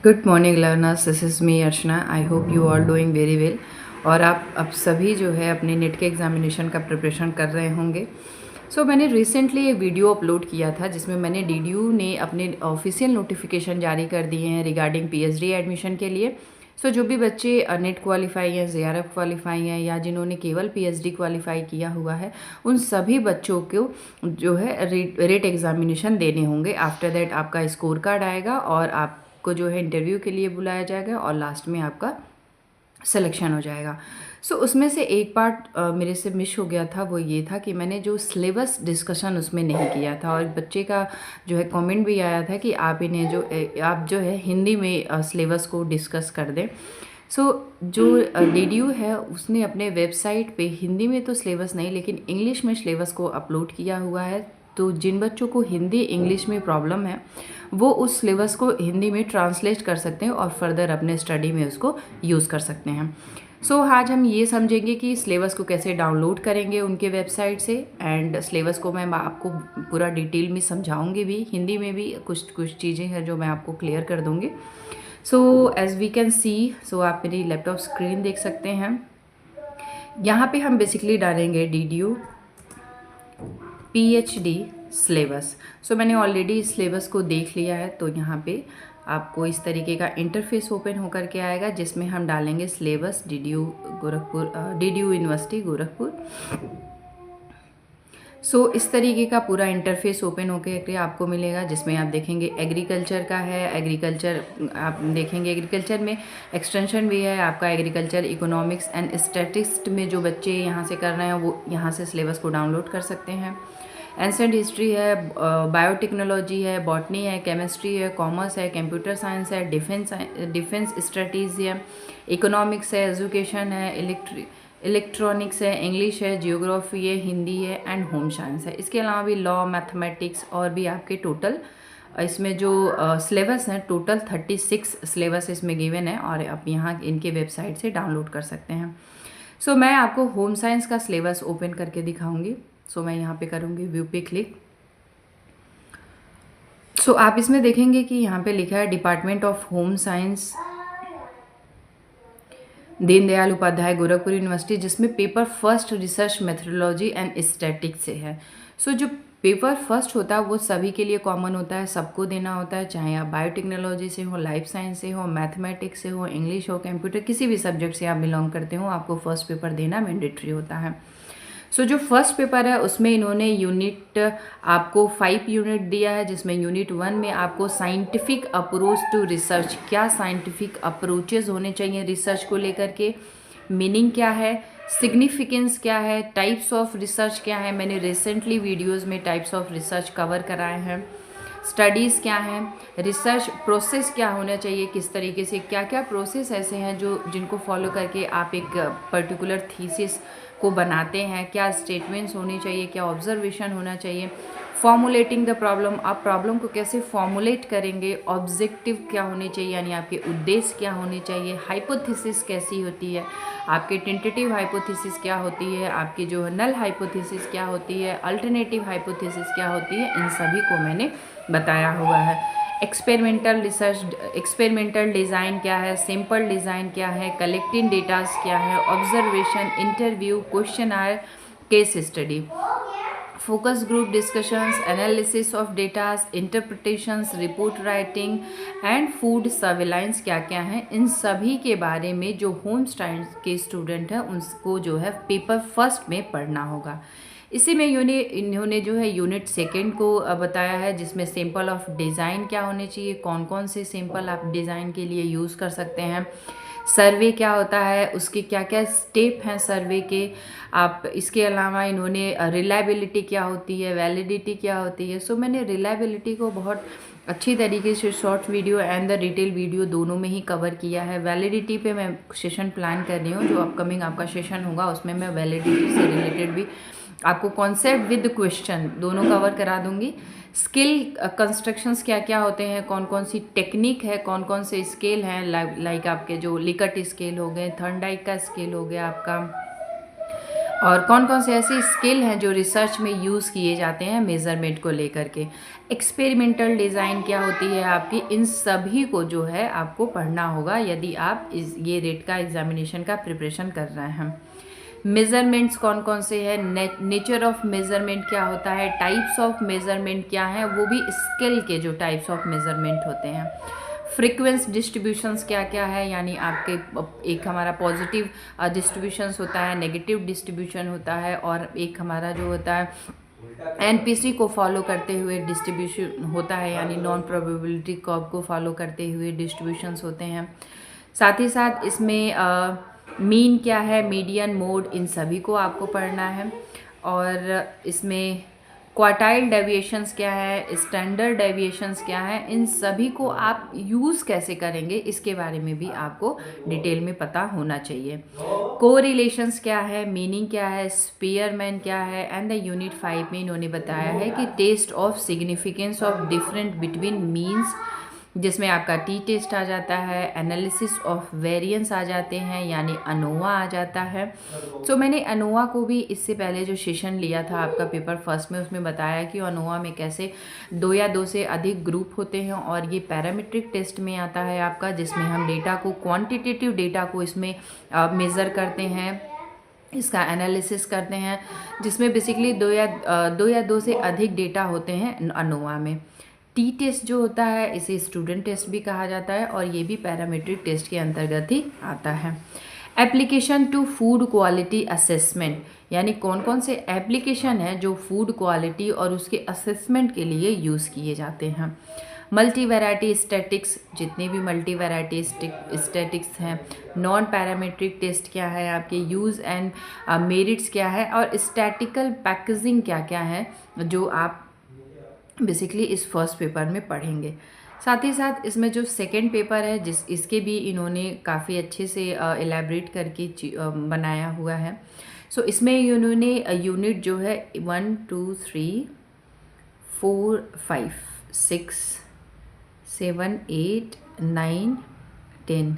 Good morning learners, this is me Archana. I hope you are doing very well. और आप अब सभी जो है अपने नेट के एग्जामिनेशन का प्रिपरेशन कर रहे होंगे। मैंने रिसेंटली एक वीडियो अपलोड किया था जिसमें मैंने डीडीयू ने अपने ऑफिशियल नोटिफिकेशन जारी कर दिए हैं रिगार्डिंग पीएचडी एडमिशन के लिए। जो भी बच्चे नेट क्वालिफाई हैं, जेआरएफ क्वालिफाई हैं या जिन्होंने केवल पीएचडी क्वालिफाई किया हुआ है, उन सभी बच्चों को जो है रेट एग्जामिनेशन देने होंगे। आफ्टर दैट आपका स्कोर कार्ड आएगा और आपको जो है इंटरव्यू के लिए बुलाया जाएगा और लास्ट में आपका सिलेक्शन हो जाएगा। उसमें से एक पार्ट मेरे से मिस हो गया था, वो ये था कि मैंने जो सिलेबस डिस्कशन उसमें नहीं किया था। और बच्चे का जो है कमेंट भी आया था कि आप जो है हिंदी में सिलेबस को डिस्कस कर दें। जो डीडीयू है उसने अपने वेबसाइट पे हिंदी में तो सिलेबस नहीं लेकिन इंग्लिश में सिलेबस को अपलोड किया हुआ है। तो जिन बच्चों को हिंदी इंग्लिश में प्रॉब्लम है वो उस सिलेबस को हिंदी में ट्रांसलेट कर सकते हैं और फर्दर अपने स्टडी में उसको यूज़ कर सकते हैं। आज हम ये समझेंगे कि सिलेबस को कैसे डाउनलोड करेंगे उनके वेबसाइट से। एंड सिलेबस को मैं आपको पूरा डिटेल में समझाऊंगी भी, हिंदी में भी कुछ चीज़ें हैं जो मैं आपको क्लियर कर दूंगी। एज वी कैन सी, आप मेरी लैपटॉप स्क्रीन देख सकते हैं। यहाँ पे हम बेसिकली डालेंगे डीडीयू पीएचडी सिलेबस। मैंने ऑलरेडी सिलेबस को देख लिया है। तो यहाँ पे आपको इस तरीके का इंटरफेस ओपन होकर के आएगा जिसमें हम डालेंगे सिलेबस डीडीयू यूनिवर्सिटी गोरखपुर। इस तरीके का पूरा इंटरफेस ओपन होकर आपको मिलेगा जिसमें आप देखेंगे एग्रीकल्चर का है। एग्रीकल्चर आप देखेंगे, एग्रीकल्चर में एक्सटेंशन भी है आपका। एग्रीकल्चर इकोनॉमिक्स एंड स्टैटिस्टिक्स में जो बच्चे यहाँ से कर रहे हैं वो यहाँ से सिलेबस को डाउनलोड कर सकते हैं। एंसेंट हिस्ट्री है, बायोटेक्नोलॉजी है, बॉटनी है, केमिस्ट्री है, कॉमर्स है, कंप्यूटर साइंस है, डिफेंस स्ट्रेटीजी है, इकोनॉमिक्स है, एजुकेशन है, इलेक्ट्रॉनिक्स है, इंग्लिश है, जियोग्राफी है, हिंदी है एंड होम साइंस है। इसके अलावा भी लॉ, मैथमेटिक्स और भी आपके टोटल इसमें जो सिलेबस हैं टोटल 36 सिलेबस इसमें गिवन है और आप यहाँ इनके वेबसाइट से डाउनलोड कर सकते हैं। मैं आपको होम साइंस का सिलेबस ओपन करके दिखाऊंगी। मैं यहाँ पे करूँगी व्यू पे क्लिक। आप इसमें देखेंगे कि यहाँ पे लिखा है department of home science, Deendayal Upadhyay Gorakhpur university, जिसमें paper first research methodology and statics से है। जो पेपर फर्स्ट होता है वो सभी के लिए कॉमन होता है, सबको देना होता है, चाहे आप बायोटेक्नोलॉजी से हो, लाइफ साइंस से हो, मैथमेटिक्स से हो, इंग्लिश हो, कंप्यूटर, किसी भी सब्जेक्ट से आप बिलोंग करते हो, आपको फर्स्ट पेपर देना मैंडेटरी होता है। जो फर्स्ट पेपर है उसमें इन्होंने यूनिट आपको 5 यूनिट दिया है, जिसमें यूनिट 1 में आपको साइंटिफिक अप्रोच टू रिसर्च, क्या साइंटिफिक अप्रोचेज होने चाहिए रिसर्च को लेकर के, मीनिंग क्या है, सिग्निफिकेंस क्या है, टाइप्स ऑफ रिसर्च क्या है। मैंने रिसेंटली वीडियोज़ में टाइप्स ऑफ रिसर्च कवर कराए हैं। स्टडीज़ क्या हैं, रिसर्च प्रोसेस क्या होना चाहिए, किस तरीके से क्या क्या प्रोसेस ऐसे हैं जिनको फॉलो करके आप एक पर्टिकुलर थीसिस को बनाते हैं, क्या स्टेटमेंट्स होनी चाहिए, क्या ऑब्जर्वेशन होना चाहिए, फॉर्मुलेटिंग द प्रॉब्लम, आप प्रॉब्लम को कैसे फॉर्मुलेट करेंगे, ऑब्जेक्टिव क्या होने चाहिए यानी आपके उद्देश्य क्या होने चाहिए, हाइपोथेसिस कैसी होती है, आपके टेंटेटिव हाइपोथेसिस क्या होती है, आपकी जो नल हाइपोथेसिस क्या होती है, अल्टरनेटिव हाइपोथेसिस क्या होती है, इन सभी को मैंने बताया हुआ है। एक्सपेरिमेंटल रिसर्च, एक्सपेरिमेंटल डिज़ाइन क्या है, सिंपल डिज़ाइन क्या है, कलेक्टिंग डेटास क्या है, observation, interview, questionnaire, case study, focus group discussions, analysis of datas, interpretations, report writing and food surveillance क्या क्या है, इन सभी के बारे में जो होम साइंस के स्टूडेंट हैं उनको जो है पेपर फर्स्ट में पढ़ना होगा। इसी में इन्होंने जो है यूनिट सेकंड को बताया है जिसमें सैंपल ऑफ डिज़ाइन क्या होने चाहिए, कौन कौन से सैंपल आप डिज़ाइन के लिए यूज़ कर सकते हैं, सर्वे क्या होता है, उसके क्या क्या स्टेप हैं सर्वे के, आप इसके अलावा इन्होंने रिलायबिलिटी क्या होती है, वैलिडिटी क्या होती है। मैंने रिलायबिलिटी को बहुत अच्छी तरीके से short video and the detail video दोनों में ही कवर किया है। वैलिडिटी पे मैं सेशन प्लान कर रही हूँ, जो अपकमिंग आपका सेशन होगा उसमें मैं वैलिडिटी से रिलेटेड भी आपको कॉन्सेप्ट विद क्वेश्चन दोनों कवर करा दूंगी। स्किल कंस्ट्रक्शंस क्या क्या होते हैं, कौन कौन सी टेक्निक है, कौन कौन से स्केल हैं, लाइक आपके जो लिकट स्केल हो गए, थर्नडाइक का स्केल हो गया आपका, और कौन कौन से ऐसे स्किल हैं जो रिसर्च में यूज़ किए जाते हैं मेज़रमेंट को लेकर के। एक्सपेरिमेंटल डिज़ाइन क्या होती है आपकी, इन सभी को जो है आपको पढ़ना होगा यदि आप ये रेट का एग्जामिनेशन का प्रिपरेशन कर रहे हैं। मेज़रमेंट्स कौन कौन से हैं, नेचर ऑफ मेज़रमेंट क्या होता है, टाइप्स ऑफ मेज़रमेंट क्या है, वो भी स्केल के जो टाइप्स ऑफ मेज़रमेंट होते हैं। फ्रीक्वेंस डिस्ट्रीब्यूशंस क्या क्या है, यानी आपके एक हमारा पॉजिटिव डिस्ट्रीब्यूशंस होता है, नेगेटिव डिस्ट्रीब्यूशन होता है, और एक हमारा जो होता है एनपीसी को फॉलो करते हुए डिस्ट्रीब्यूशन होता है, यानी नॉन प्रोबेबिलिटी कर्व को फॉलो करते हुए डिस्ट्रीब्यूशंस होते हैं। साथ ही साथ इसमें मीन क्या है, मीडियन, मोड, इन सभी को आपको पढ़ना है। और इसमें क्वार्टाइल डेविएशंस क्या है, स्टैंडर्ड डेविएशंस क्या है, इन सभी को आप यूज़ कैसे करेंगे इसके बारे में भी आपको डिटेल में पता होना चाहिए। कोरिलेशंस क्या है, मीनिंग क्या है, स्पीयरमैन क्या है, एंड द यूनिट 5 में इन्होंने बताया है कि test of significance of different between means, जिसमें आपका टी टेस्ट आ जाता है, एनालिसिस ऑफ वेरिएंस आ जाते हैं, यानी अनोवा आ जाता है। सो मैंने अनोवा को भी इससे पहले जो सेशन लिया था आपका पेपर फर्स्ट में, उसमें बताया कि अनोवा में कैसे 2 या 2 से अधिक ग्रुप होते हैं, और ये पैरामीट्रिक टेस्ट में आता है आपका, जिसमें हम डेटा को, क्वांटिटेटिव डेटा को इसमें मेज़र करते हैं, इसका एनालिसिस करते हैं, जिसमें बेसिकली 2 या 2 से अधिक डेटा होते हैं अनोवा में। टी टेस्ट जो होता है इसे स्टूडेंट टेस्ट भी कहा जाता है, और ये भी पैरामीट्रिक टेस्ट के अंतर्गत ही आता है। Application to food quality assessment, यानी कौन कौन से एप्लीकेशन है जो फूड क्वालिटी और उसके असेसमेंट के लिए यूज़ किए जाते हैं। मल्टी वैरायटी स्टैटिक्स, जितने भी मल्टी वैरायटी स्टैटिक्स हैं। नॉन पैरामीट्रिक टेस्ट क्या है आपके, यूज़ एंड मेरिट्स क्या है, और स्टैटिकल पैकेजिंग क्या क्या है, जो आप बेसिकली इस फर्स्ट पेपर में पढ़ेंगे। साथ ही साथ इसमें जो सेकंड पेपर है, इसके भी इन्होंने काफ़ी अच्छे से एलैबोरेट करके बनाया हुआ है। सो इसमें इन्होंने यूनिट जो है 1 2 3 4 5 6 7 8 9 10,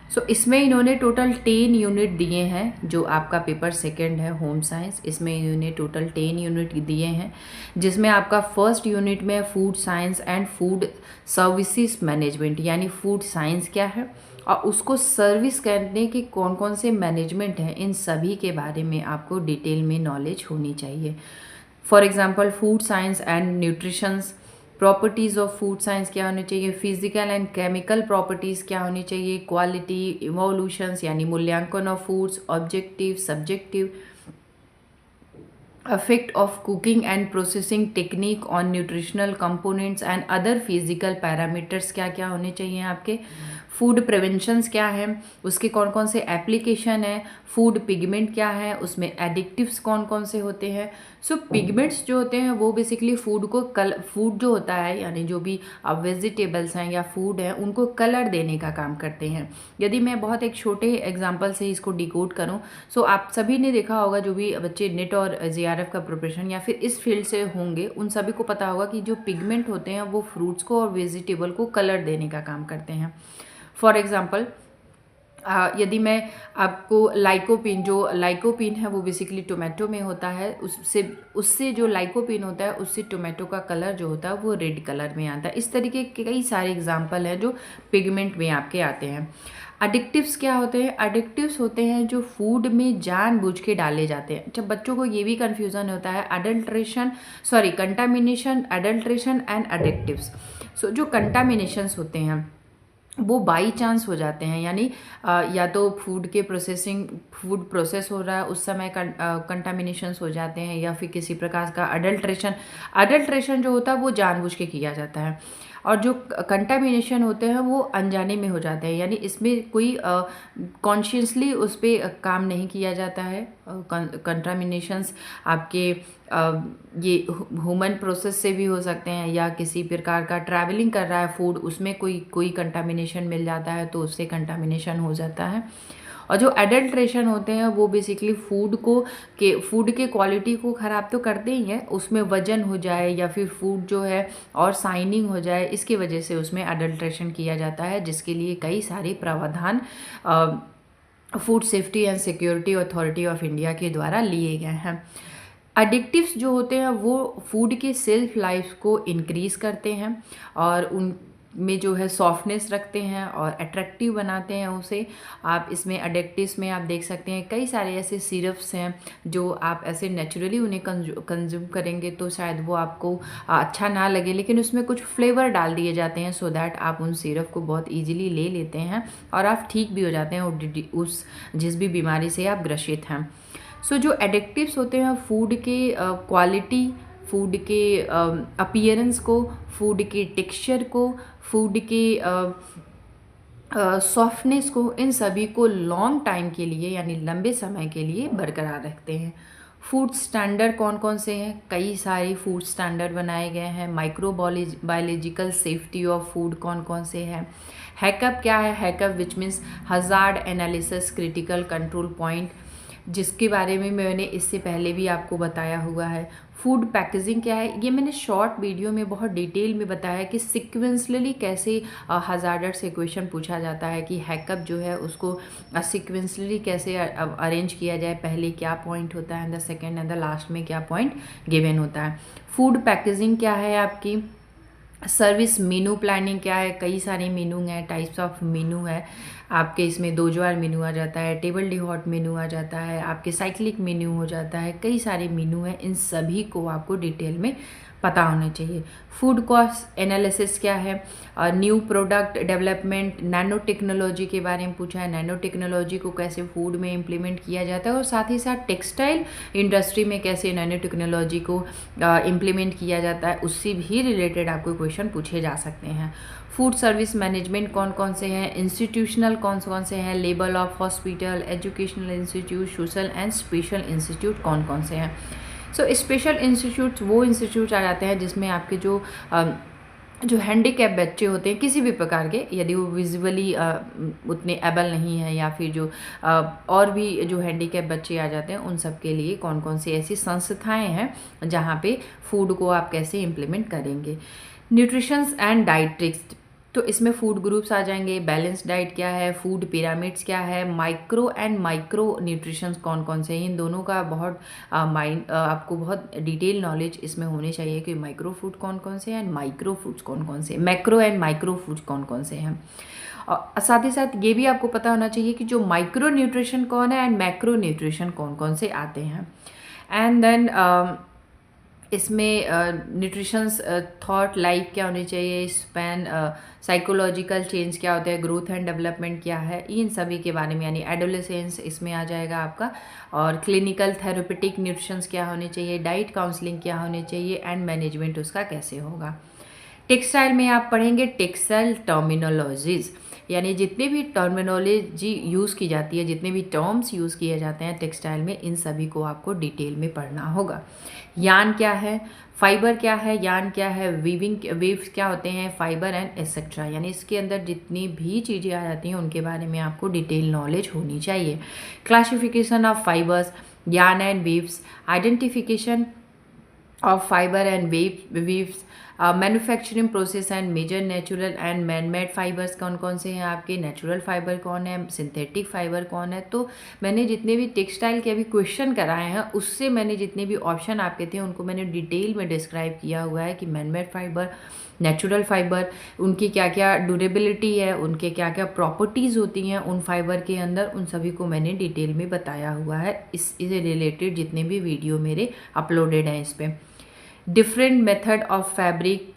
सो इसमें इन्होंने टोटल 10 यूनिट दिए हैं। जो आपका पेपर सेकंड है होम साइंस, इसमें इन्होंने टोटल 10 यूनिट दिए हैं, जिसमें आपका फर्स्ट यूनिट में food science and food services management, यानी फूड साइंस क्या है और उसको सर्विस करने के कौन कौन से मैनेजमेंट हैं, इन सभी के बारे में आपको डिटेल में नॉलेज होनी चाहिए। For example food science and nutritions, properties of food science क्या होनी चाहिए, फिजिकल एंड केमिकल प्रॉपर्टीज़ क्या होनी चाहिए, क्वालिटी, इवोल्यूशंस यानी मूल्यांकन of foods, objective, subjective, effect of cooking and processing technique on nutritional components and other physical parameters क्या क्या होने चाहिए आपके। फूड प्रिवेंशंस क्या है, उसके कौन कौन से एप्लीकेशन है, फूड पिगमेंट क्या है, उसमें एडिक्टिव्स कौन कौन से होते हैं। सो पिगमेंट्स जो होते हैं वो बेसिकली फूड को फूड जो होता है, यानी जो भी वेजिटेबल्स हैं या फूड है, उनको कलर देने का काम करते हैं। यदि मैं बहुत एक छोटे एग्जांपल से इसको डिकोड करूं, सो आप सभी ने देखा होगा, जो भी बच्चे नेट और जेआरएफ का प्रिपरेशन या फिर इस फील्ड से होंगे, उन सभी को पता होगा कि जो पिगमेंट होते हैं वो फ्रूट्स को और वेजिटेबल को कलर देने का काम करते हैं। फॉर एग्जाम्पल यदि मैं आपको लाइकोपीन है वो बेसिकली टोमेटो में होता है, उससे जो लाइकोपीन होता है उससे टोमेटो का कलर जो होता है वो रेड कलर में आता है। इस तरीके के कई सारे एग्जाम्पल हैं जो पिगमेंट में आपके आते हैं। एडिक्टिव्स क्या होते हैं, एडिक्टिव्स होते हैं जो फूड में जानबूझ के डाले जाते हैं। जब बच्चों को ये भी कन्फ्यूज़न होता है, कंटामिनेशन, एडल्ट्रेशन एंड एडिक्टिव्स। सो जो कंटामिनेशंस होते हैं वो बाई चांस हो जाते हैं, यानी या तो फूड प्रोसेस हो रहा है उस समय कंटामिनेशंस हो जाते हैं, या फिर किसी प्रकार का अडल्ट्रेशन जो होता है वो जानबूझ के किया जाता है, और जो कंटामिनेशन होते हैं वो अनजाने में हो जाते हैं, यानी इसमें कोई कॉन्शियसली उस पर काम नहीं किया जाता है। कंटामिनेशंस आपके ये ह्यूमन प्रोसेस से भी हो सकते हैं, या किसी प्रकार का ट्रैवलिंग कर रहा है फूड, उसमें कोई कंटामिनेशन मिल जाता है तो उससे कंटामिनेशन हो जाता है। और जो एडल्ट्रेशन होते हैं वो बेसिकली फूड के क्वालिटी को ख़राब तो करते ही हैं, उसमें वजन हो जाए या फिर फूड जो है और शाइनिंग हो जाए, इसकी वजह से उसमें एडल्ट्रेशन किया जाता है, जिसके लिए कई सारे प्रावधान food safety and security authority of India के द्वारा लिए गए हैं। एडिक्टिव्स जो होते हैं वो फूड के सेल्फ लाइफ को इंक्रीज़ करते हैं और उन में जो है सॉफ्टनेस रखते हैं और अट्रैक्टिव बनाते हैं उसे। आप इसमें एडिक्टिव्स में आप देख सकते हैं कई सारे ऐसे सिरप्स हैं जो आप ऐसे नेचुरली उन्हें कंज्यूम करेंगे तो शायद वो आपको अच्छा ना लगे, लेकिन उसमें कुछ फ्लेवर डाल दिए जाते हैं सो दैट आप उन सिरप को बहुत ईजिली ले लेते हैं और आप ठीक भी हो जाते हैं उस जिस भी बीमारी से आप ग्रसित हैं। सो जो एडिक्टिव्स होते हैं फूड के क्वालिटी, फूड के अपीयरेंस को, फूड के टेक्सचर को, फूड के सॉफ्टनेस को, इन सभी को लॉन्ग टाइम के लिए यानी लंबे समय के लिए बरकरार रखते हैं। फूड स्टैंडर्ड कौन कौन से हैं? कई सारे फूड स्टैंडर्ड बनाए गए हैं। बायोलॉजिकल सेफ्टी ऑफ फूड कौन कौन से हैं? हैकअप क्या है? HACCP which means hazard analysis critical control point, जिसके बारे में मैंने इससे पहले भी आपको बताया हुआ है। फूड पैकेजिंग क्या है? ये मैंने शॉर्ट वीडियो में बहुत डिटेल में बताया कि सिक्वेंसली कैसे हजार्डर से क्वेश्चन पूछा जाता है कि हैकअप जो है उसको सिक्वेंसली कैसे अरेंज किया जाए, पहले क्या पॉइंट होता है and the second and the last में क्या पॉइंट गिवन होता है। फूड पैकेजिंग क्या है आपकी? सर्विस मेनू प्लानिंग क्या है? कई सारे मेनू हैं, टाइप्स ऑफ मेनू है आपके। इसमें 2 ज्वार मेनू आ जाता है, टेबल डी हॉट मेनू आ जाता है, आपके साइक्लिक मेनू हो जाता है, कई सारे मेनू हैं। इन सभी को आपको डिटेल में पता होना चाहिए। फूड कॉस्ट एनालिसिस क्या है? New product development, nano technology के बारे में पूछा है। नैनो टेक्नोलॉजी को कैसे फूड में इम्प्लीमेंट किया जाता है और साथ ही साथ टेक्सटाइल इंडस्ट्री में कैसे नैनो टेक्नोलॉजी को इम्प्लीमेंट किया जाता है, उससे भी रिलेटेड आपको क्वेश्चन पूछे जा सकते हैं। फूड सर्विस मैनेजमेंट कौन कौन से हैं? इंस्टीट्यूशनल कौन कौन से हैं? Level of hospital, educational institute, social and special institute कौन कौन से हैं? सो स्पेशल इंस्टीट्यूट्स वो इंस्टीट्यूट आ जाते हैं जिसमें आपके जो हैंडीकैप बच्चे होते हैं किसी भी प्रकार के, यदि वो विजुअली उतने एबल नहीं है या फिर जो और भी जो हैंडीकैप बच्चे आ जाते हैं उन सब के लिए कौन कौन सी ऐसी संस्थाएं हैं जहाँ पे फूड को आप कैसे इम्प्लीमेंट करेंगे। न्यूट्रिशंस एंड डाइट्रिक्स, तो इसमें फूड ग्रुप्स आ जाएंगे। बैलेंस डाइट क्या है? फूड पिरामिड्स क्या है? माइक्रो एंड माइक्रो न्यूट्रिशंस कौन कौन से हैं? इन दोनों का बहुत आपको बहुत डिटेल नॉलेज इसमें होनी चाहिए कि माइक्रो फूड कौन कौन से हैं एंड माइक्रो फूड्स कौन कौन से, मैक्रो एंड माइक्रो फूड्स कौन कौन से हैं। और साथ ही साथ ये भी आपको पता होना चाहिए कि जो माइक्रो न्यूट्रिशन कौन है एंड मैक्रो न्यूट्रिशन कौन कौन से आते हैं। एंड देन इसमें न्यूट्रिशंस थॉट लाइफ क्या होनी चाहिए, स्पैन साइकोलॉजिकल चेंज क्या होता है, ग्रोथ एंड डेवलपमेंट क्या है, इन सभी के बारे में यानी एडोलेसेंस इसमें आ जाएगा आपका। और क्लिनिकल थेरेपेटिक न्यूट्रिशंस क्या होने चाहिए, डाइट काउंसलिंग क्या होनी चाहिए एंड मैनेजमेंट उसका कैसे होगा। टेक्सटाइल में आप पढ़ेंगे टेक्सटाइल टर्मिनोलॉजीज़, यानी जितने भी टर्मिनोलॉजी यूज़ की जाती है, जितने भी टर्म्स यूज़ किए जाते हैं टेक्सटाइल में, इन सभी को आपको डिटेल में पढ़ना होगा। यान क्या है, फाइबर क्या है, यान क्या है, वेव्स क्या होते हैं, फाइबर एंड एसेट्रा, यानी इसके अंदर जितनी भी चीज़ें आ जाती हैं उनके बारे में आपको डिटेल नॉलेज होनी चाहिए। Classification of fibres, yarn and weaves, identification of fibre and weaves, manufacturing process and major natural and man made fibres कौन कौन से हैं आपके, नेचुरल फाइबर कौन है, सिंथेटिक फाइबर कौन है। तो मैंने जितने भी टेक्सटाइल के अभी क्वेश्चन कराए हैं उससे मैंने जितने भी ऑप्शन आपके थे उनको मैंने डिटेल में डिस्क्राइब किया हुआ है कि man made fibre, natural fibre, उनकी क्या क्या ड्यूरेबिलिटी है, उनके क्या क्या प्रॉपर्टीज़ होती हैं उन फाइबर के अंदर, उन सभी को मैंने डिटेल में बताया हुआ है। इससे रिलेटेड जितने भी वीडियो मेरे अपलोडेड हैं इस पर। Different method of fabric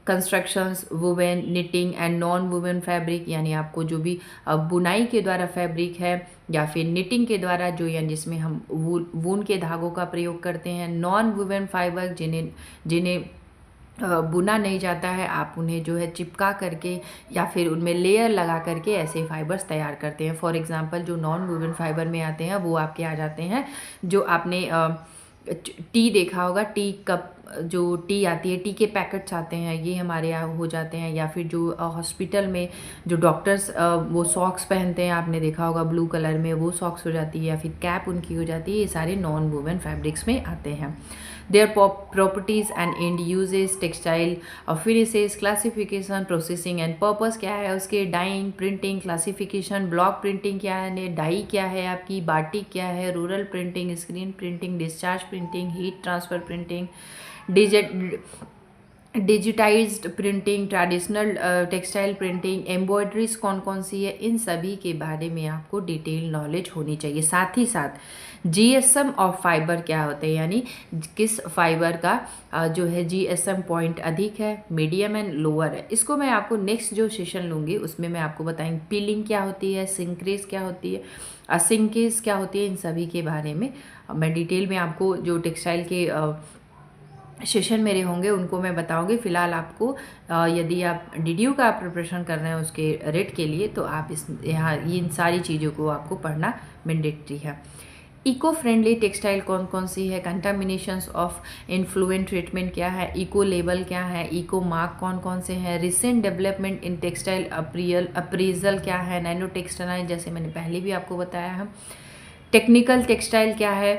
constructions, woven, knitting and non woven fabric, यानी आपको जो भी बुनाई के द्वारा फैब्रिक है या फिर निटिंग के द्वारा जो यानी जिसमें हम वून के धागों का प्रयोग करते हैं, नॉन वुवन फाइबर जिन्हें बुना नहीं जाता है, आप उन्हें जो है चिपका करके या फिर उनमें लेयर लगा करके ऐसे फाइबर्स तैयार करते हैं। फॉर एग्जांपल जो नॉन वुवन फाइबर में आते हैं वो आपके आ जाते हैं, जो आपने टी देखा होगा, टी कप जो टी आती है, टी के पैकेट्स आते हैं, ये हमारे यहाँ हो जाते हैं। या फिर जो हॉस्पिटल में जो डॉक्टर्स वो सॉक्स पहनते हैं, आपने देखा होगा ब्लू कलर में, वो सॉक्स हो जाती है या फिर कैप उनकी हो जाती है, ये सारे नॉन वुवन फैब्रिक्स में आते हैं। Their properties and and uses, textile finishes, classification, processing and purpose क्या है उसके, dyeing, printing, classification, block printing क्या है, डाई क्या है आपकी, बाटिक क्या है, rural printing, screen printing, discharge printing, heat transfer printing, digitised printing, traditional textile printing, embroideries कौन कौन सी है, इन सभी के बारे में आपको डिटेल नॉलेज होनी चाहिए। साथ ही साथ जीएसएम ऑफ फाइबर क्या होते हैं, यानी किस फाइबर का जो है जीएसएम पॉइंट अधिक है, मीडियम एंड लोअर है। इसको मैं आपको नेक्स्ट जो सेशन लूँगी उसमें मैं आपको बताएंगी पीलिंग क्या होती है, सिंक्रेज क्या होती है, असिंकेज क्या होती है, इन सभी के बारे में मैं डिटेल में आपको जो टेक्सटाइल के सेशन मेरे होंगे उनको मैं बताऊंगी। फ़िलहाल आपको यदि आप डीडीयू का प्रिपरेशन कर रहे हैं उसके रेट के लिए तो आप यहाँ इन सारी चीज़ों को आपको पढ़ना मैंडेटरी है। इको फ्रेंडली टेक्सटाइल कौन कौन सी है, कंटामिनेशंस ऑफ इन्फ्लुएंट ट्रीटमेंट क्या है, इको लेबल क्या है, इको मार्क कौन कौन से हैं, recent development in textile appraisal क्या है, नैनो टेक्सटाइल जैसे मैंने पहले भी आपको बताया है, टेक्निकल टेक्सटाइल क्या है,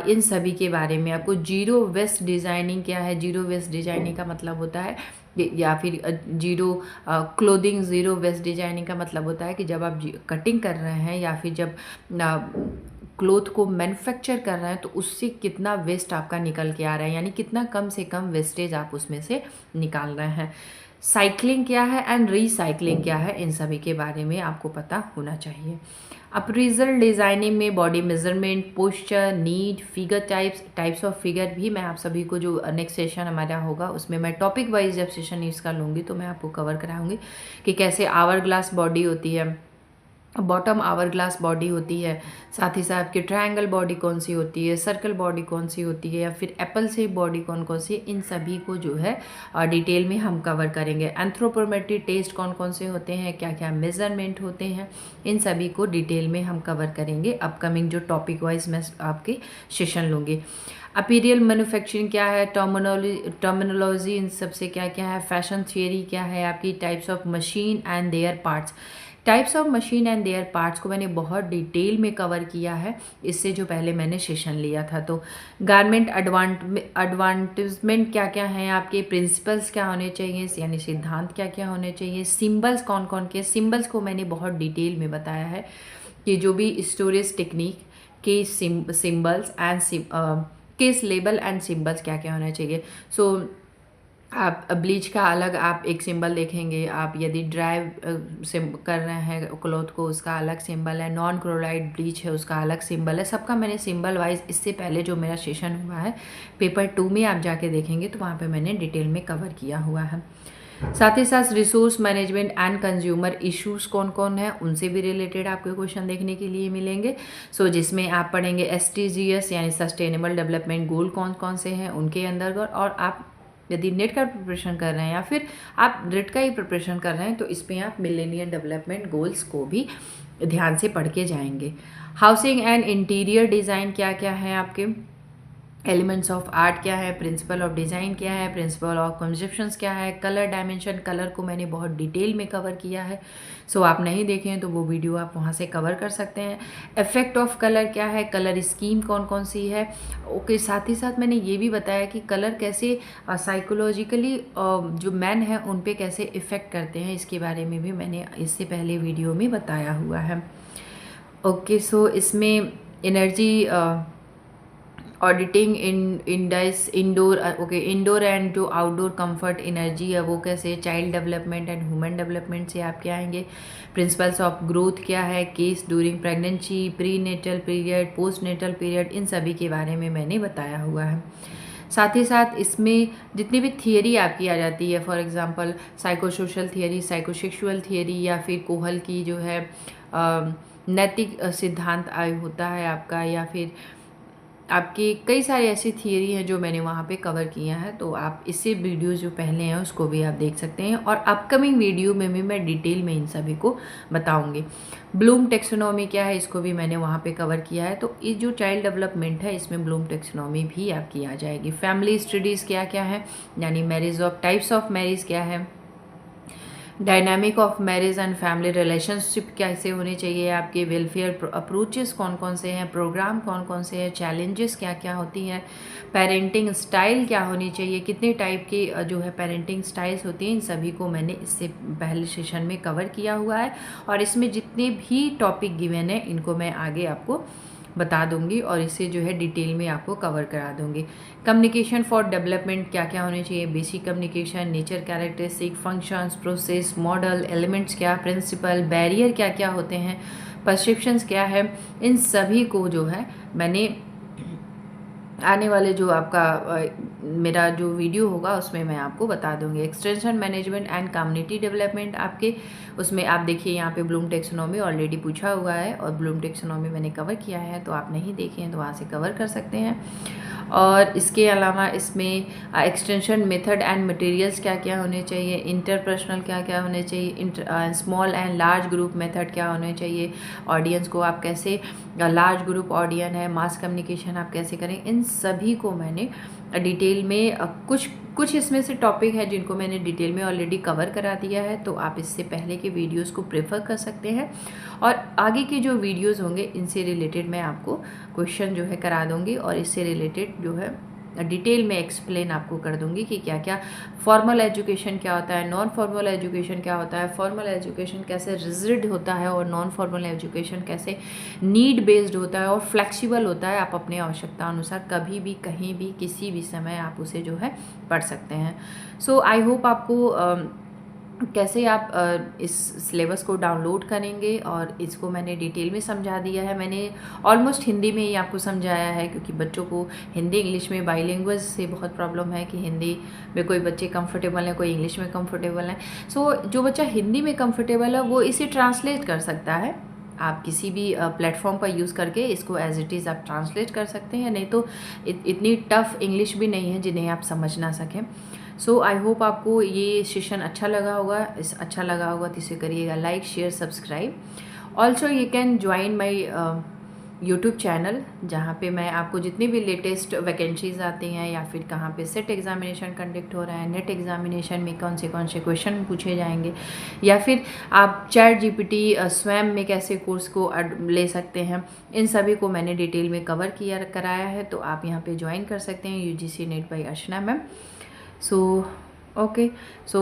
इन सभी के बारे में आपको जीरो वेस्ट डिज़ाइनिंग क्या है। जीरो वेस्ट डिज़ाइनिंग का मतलब होता है या फिर zero clothing, zero waste designing का मतलब होता है कि जब आप कटिंग कर रहे हैं या फिर जब क्लोथ को मैन्युफैक्चर कर रहे हैं तो उससे कितना वेस्ट आपका निकल के आ रहा है, यानी कितना कम से कम वेस्टेज आप उसमें से निकाल रहे हैं। साइक्लिंग क्या है एंड रीसाइक्लिंग क्या है, इन सभी के बारे में आपको पता होना चाहिए। अप्रीजल डिज़ाइनिंग में body measurement, posture, need, figure types of figure भी मैं आप सभी को जो नेक्स्ट सेशन हमारा होगा उसमें मैं टॉपिक वाइज जब सेशन इसका लूँगी तो मैं आपको कवर कराऊंगी कि कैसे आवर ग्लास बॉडी होती है, बॉटम आवर ग्लास बॉडी होती है, साथ ही साथ आपकी ट्रायंगल बॉडी कौन सी होती है, सर्कल बॉडी कौन सी होती है, या फिर एप्पल शेप बॉडी कौन कौन सी है, इन सभी को जो है डिटेल में हम कवर करेंगे। एंथ्रोपोमेट्री टेस्ट कौन कौन से होते हैं, क्या क्या मेजरमेंट होते हैं, इन सभी को डिटेल में हम कवर करेंगे अपकमिंग जो टॉपिक वाइज मैं आपके सेशन लूँगी। अपीरियल मैन्युफैक्चरिंग क्या है, टर्मिनोलॉजी इन सबसे क्या क्या है, फैशन थियरी क्या है आपकी, types of machine and there parts. Types of machine and there parts को मैंने बहुत डिटेल में कवर किया है इससे जो पहले मैंने सेशन लिया था। तो गारमेंट एडवांटेजमेंट क्या क्या हैं आपके, प्रिंसिपल्स क्या होने चाहिए, यानी सिद्धांत क्या क्या होने चाहिए, सिंबल्स कौन कौन के, सिंबल्स को मैंने बहुत डिटेल में बताया है कि जो भी स्टोरेज टेक्निक के symbols and case label and symbols क्या क्या होना चाहिए। सो आप ब्लीच का अलग आप एक सिंबल देखेंगे, आप यदि ड्राई कर रहे हैं क्लॉथ को उसका अलग सिंबल है, नॉन क्लोराइड ब्लीच है उसका अलग सिंबल है, सबका मैंने सिंबल वाइज इससे पहले जो मेरा सेशन हुआ है पेपर 2 में आप जाके देखेंगे तो वहाँ पे मैंने डिटेल में कवर किया हुआ है। साथ ही साथ resource management and consumer issues कौन कौन है उनसे भी रिलेटेड आपको क्वेश्चन देखने के लिए मिलेंगे। सो जिसमें आप पढ़ेंगे SDGs यानी सस्टेनेबल डेवलपमेंट गोल कौन कौन से हैं उनके अंदर, और आप यदि नेट का प्रिपरेशन कर रहे हैं या फिर आप रेट का ही प्रिपरेशन कर रहे हैं तो इसमें आप मिलेनियम डेवलपमेंट गोल्स को भी ध्यान से पढ़ के जाएंगे। हाउसिंग एंड इंटीरियर डिज़ाइन क्या क्या है आपके, एलिमेंट्स ऑफ आर्ट क्या है, प्रिंसिपल ऑफ डिज़ाइन क्या है, प्रिंसिपल ऑफ कंसेप्शंस क्या है, कलर डायमेंशन, कलर को मैंने बहुत डिटेल में कवर किया है। सो आप नहीं देखें तो वो वीडियो आप वहाँ से कवर कर सकते हैं। इफेक्ट ऑफ कलर क्या है, कलर स्कीम कौन कौन सी है, ओके। साथ ही साथ मैंने ये भी बताया कि कलर कैसे साइकोलॉजिकली जो मैन है उन पे कैसे इफ़ेक्ट करते हैं, इसके बारे में भी मैंने इससे पहले वीडियो में बताया हुआ है। ओके, सो इसमें एनर्जी ऑडिटिंग इंडोर एंड जो आउटडोर कंफर्ट एनर्जी है वो कैसे, child development and human development से आप क्या आएंगे, प्रिंसिपल्स ऑफ ग्रोथ क्या है, case during pregnancy, pre natal period, post natal period, इन सभी के बारे में मैंने बताया हुआ है। साथ ही साथ इसमें जितनी भी थियरी आपकी आ जाती है, for example psychosocial theory, psychosexual theory, या फिर कोहल की जो है नैतिक सिद्धांत होता है आपका, या फिर आपकी कई सारी ऐसी थियरी हैं जो मैंने वहाँ पे कवर किया है। तो आप इससे वीडियो जो पहले हैं उसको भी आप देख सकते हैं, और अपकमिंग वीडियो में भी मैं डिटेल में इन सभी को बताऊंगी। ब्लूम टेक्सोनॉमी क्या है इसको भी मैंने वहाँ पे कवर किया है। तो ये जो चाइल्ड डेवलपमेंट है इसमें ब्लूम टेक्सोनॉमी भी आपकी आ जाएगी। फैमिली स्टडीज़ क्या क्या है, यानी marriage of types of marriage क्या है, dynamic of marriage and family relationship कैसे होने चाहिए, आपके वेलफेयर अप्रोचेस कौन कौन से हैं, प्रोग्राम कौन कौन से हैं, चैलेंजेस क्या क्या होती हैं, पेरेंटिंग स्टाइल क्या होनी चाहिए, कितने टाइप की जो है पेरेंटिंग स्टाइल्स होती हैं, इन सभी को मैंने इससे पहले सेशन में कवर किया हुआ है। और इसमें जितने भी टॉपिक गिवन है इनको मैं आगे आपको बता दूंगी और इसे जो है डिटेल में आपको कवर करा दूंगी। कम्युनिकेशन फॉर डेवलपमेंट क्या क्या होने चाहिए, basic communication, nature, characteristic, functions, process, model, elements क्या, प्रिंसिपल, बैरियर क्या क्या होते हैं, परसेप्शंस क्या है, इन सभी को जो है मैंने आने वाले जो आपका मेरा जो वीडियो होगा उसमें मैं आपको बता दूंगी। Extension management and community development आपके उसमें आप देखिए यहाँ पे ब्लूम टेक्सोनॉमी ऑलरेडी पूछा हुआ है और ब्लूम टेक्सोनॉमी मैंने कवर किया है, तो आप नहीं देखे हैं तो वहाँ से कवर कर सकते हैं। और इसके अलावा इसमें एक्सटेंशन मेथड एंड मटेरियल्स क्या क्या होने चाहिए, इंटरपर्सनल क्या क्या होने चाहिए, small and large group method क्या होने चाहिए, ऑडियंस को आप कैसे लार्ज ग्रुप ऑडियंस है, मास कम्युनिकेशन आप कैसे करें, इन सभी को मैंने डिटेल में कुछ इसमें से टॉपिक है जिनको मैंने डिटेल में ऑलरेडी कवर करा दिया है, तो आप इससे पहले के वीडियोस को प्रेफर कर सकते हैं। और आगे के जो वीडियोस होंगे इनसे रिलेटेड मैं आपको क्वेश्चन जो है करा दूंगी और इससे रिलेटेड जो है डिटेल में एक्सप्लेन आपको कर दूंगी कि क्या क्या फॉर्मल एजुकेशन क्या होता है, नॉन फॉर्मल एजुकेशन क्या होता है, फॉर्मल एजुकेशन कैसे रिजिड होता है और नॉन फॉर्मल एजुकेशन कैसे नीड बेस्ड होता है और फ्लेक्सिबल होता है। आप अपने आवश्यकता अनुसार कभी भी कहीं भी किसी भी समय आप उसे जो है पढ़ सकते हैं। सो आई होप आपको कैसे आप इस सिलेबस को डाउनलोड करेंगे और इसको मैंने डिटेल में समझा दिया है। मैंने ऑलमोस्ट हिंदी में ही आपको समझाया है क्योंकि बच्चों को हिंदी इंग्लिश में बाईलैंग्वेज से बहुत प्रॉब्लम है कि हिंदी में कोई बच्चे कंफर्टेबल हैं, कोई इंग्लिश में कंफर्टेबल हैं। सो जो बच्चा हिंदी में कंफर्टेबल है वो इसे ट्रांसलेट कर सकता है। आप किसी भी प्लेटफॉर्म पर यूज़ करके इसको एज इट इज़ आप ट्रांसलेट कर सकते हैं, नहीं तो इतनी टफ इंग्लिश भी नहीं है जिन्हें आप समझ ना सकें। सो आई होप आपको ये सेशन अच्छा लगा होगा। अच्छा लगा होगा तो इसे करिएगा like, share, subscribe. Also you can join my YouTube channel जहाँ पे मैं आपको जितनी भी लेटेस्ट वैकेंसीज आती हैं या फिर कहाँ पे सेट एग्जामिनेशन कंडक्ट हो रहा है, नेट एग्जामिनेशन में कौन से क्वेश्चन पूछे जाएंगे, या फिर आप चैट जीपीटी स्वयं में कैसे कोर्स को ले सकते हैं, इन सभी को मैंने डिटेल में कवर कराया है। तो आप यहाँ पे ज्वाइन कर सकते हैं UGC नेट बाय अर्चना मैम। सो ओके, सो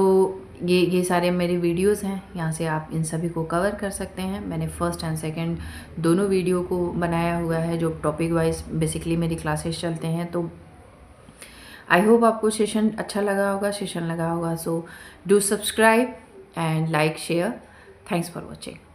ये सारे मेरे वीडियोस हैं, यहाँ से आप इन सभी को कवर कर सकते हैं। मैंने फर्स्ट एंड सेकंड दोनों वीडियो को बनाया हुआ है जो टॉपिक वाइज बेसिकली मेरी क्लासेस चलते हैं। तो आई होप आपको सेशन अच्छा लगा होगा। So do subscribe and like, share. Thanks for watching.